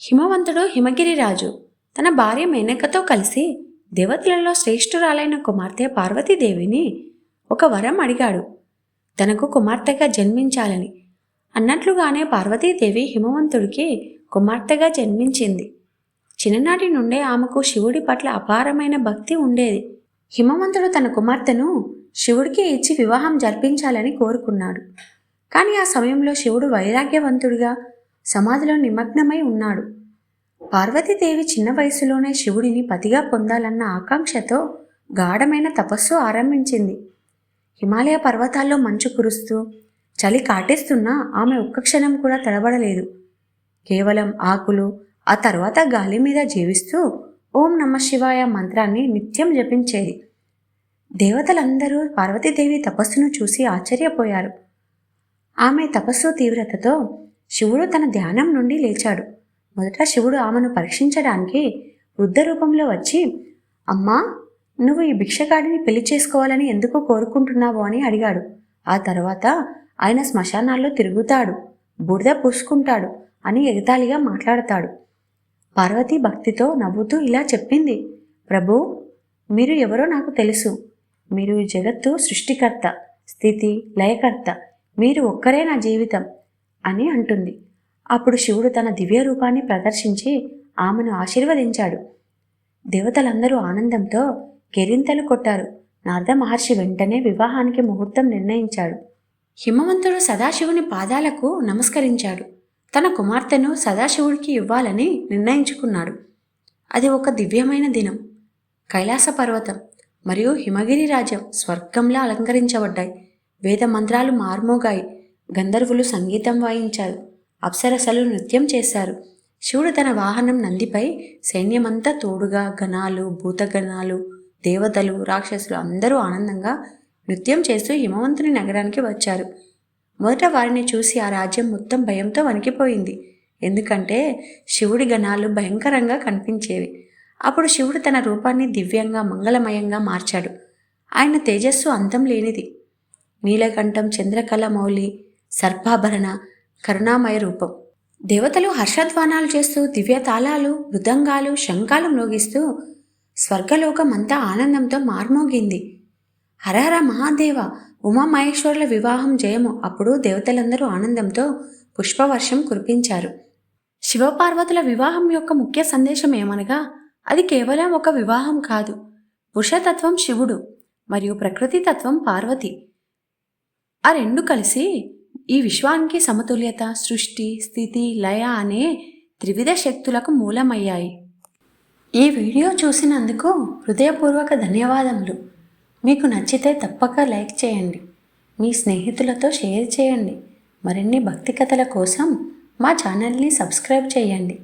హిమవంతుడు హిమగిరిరాజు తన భార్య మేనకతో కలిసి దేవతలలో శ్రేష్ఠురాలైన కుమార్తె పార్వతీదేవిని ఒక వరం అడిగాడు. తనకు కుమార్తెగా జన్మించాలని. అన్నట్లుగానే పార్వతీదేవి హిమవంతుడికి కుమార్తెగా జన్మించింది. చిన్ననాటి నుండే ఆమెకు శివుడి పట్ల అపారమైన భక్తి ఉండేది. హిమవంతుడు తన కుమార్తెను శివుడికి ఇచ్చి వివాహం జరిపించాలని కోరుకున్నాడు. కానీ ఆ సమయంలో శివుడు వైరాగ్యవంతుడిగా సమాధిలో నిమగ్నమై ఉన్నాడు. పార్వతీదేవి చిన్న వయసులోనే శివుడిని పతిగా పొందాలన్న ఆకాంక్షతో గాఢమైన తపస్సు ఆరంభించింది. హిమాలయ పర్వతాల్లో మంచు కురుస్తూ చలి కాటేస్తున్నా ఆమె ఒక్క క్షణం కూడా తడబడలేదు. కేవలం ఆకులు, ఆ తర్వాత గాలి మీద జీవిస్తూ ఓం నమః శివాయ మంత్రాన్ని నిత్యం జపించేది. దేవతలందరూ పార్వతీదేవి తపస్సును చూసి ఆశ్చర్యపోయారు. ఆమె తపస్సు తీవ్రతతో శివుడు తన ధ్యానం నుండి లేచాడు. మొదట శివుడు ఆమెను పరీక్షించడానికి వృద్ధ రూపంలో వచ్చి, అమ్మా, నువ్వు ఈ భిక్షగాడిని పెళ్లి చేసుకోవాలని ఎందుకు కోరుకుంటున్నావు అని అడిగాడు. ఆ తర్వాత ఆయన శ్మశానాల్లో తిరుగుతాడు, బూడిద పూసుకుంటాడు అని ఎగతాళిగా మాట్లాడతాడు. పార్వతీ భక్తితో నవ్వుతూ ఇలా చెప్పింది, ప్రభూ, మీరు ఎవరో నాకు తెలుసు. మీరు ఈ జగత్తు సృష్టికర్త, స్థితి, లయకర్త. మీరు ఒక్కరే నా జీవితం అని అంటుంది. అప్పుడు శివుడు తన దివ్య రూపాన్ని ప్రదర్శించి ఆమెను ఆశీర్వదించాడు. దేవతలందరూ ఆనందంతో కేరింతలు కొట్టారు. నారద మహర్షి వెంటనే వివాహానికి ముహూర్తం నిర్ణయించాడు. హిమవంతుడు సదాశివుని పాదాలకు నమస్కరించాడు. తన కుమార్తెను సదాశివుడికి ఇవ్వాలని నిర్ణయించుకున్నాడు. అది ఒక దివ్యమైన దినం. కైలాస పర్వతం మరియు హిమగిరి రాజ్యం స్వర్గంలా అలంకరించబడ్డాయి. వేద మంత్రాలు మార్మోగాయి. గంధర్వులు సంగీతం వాయించారు. అప్సరసలు నృత్యం చేశారు. శివుడు తన వాహనం నందిపై సైన్యమంతా తోడుగా గణాలు, భూతగణాలు, దేవతలు, రాక్షసులు అందరూ ఆనందంగా నృత్యం చేస్తూ హిమవంతుని నగరానికి వచ్చారు. మొదట వారిని చూసి ఆ రాజ్యం మొత్తం భయంతో వణికిపోయింది. ఎందుకంటే శివుడి గణాలు భయంకరంగా కనిపించేవి. అప్పుడు శివుడు తన రూపాన్ని దివ్యంగా, మంగళమయంగా మార్చాడు. ఆయన తేజస్సు అంతం లేనిది. నీలకంఠం, చంద్రకళ మౌలి, సర్పాభరణ, కరుణామయ రూపం. దేవతలు హర్షధ్వానాలు చేస్తూ దివ్య తాళాలు, మృదంగాలు, శంఖాలు మ్రోగిస్తూ స్వర్గలోకం అంతా ఆనందంతో మార్మోగింది. హరహర మహాదేవ, ఉమామహేశ్వరుల వివాహం జయము. అప్పుడు దేవతలందరూ ఆనందంతో పుష్పవర్షం కురిపించారు. శివపార్వతుల వివాహం యొక్క ముఖ్య సందేశం ఏమనగా, అది కేవలం ఒక వివాహం కాదు. పురుషతత్వం శివుడు మరియు ప్రకృతి తత్వం పార్వతి. ఆ రెండు కలిసి ఈ విశ్వానికి సమతుల్యత, సృష్టి, స్థితి, లయ అనే త్రివిధ శక్తులకు మూలమయ్యాయి. ఈ వీడియో చూసినందుకు హృదయపూర్వక ధన్యవాదములు. మీకు నచ్చితే తప్పక లైక్ చేయండి. మీ స్నేహితులతో షేర్ చేయండి. మరిన్ని భక్తి కథల కోసం మా ఛానల్ని సబ్స్క్రైబ్ చేయండి.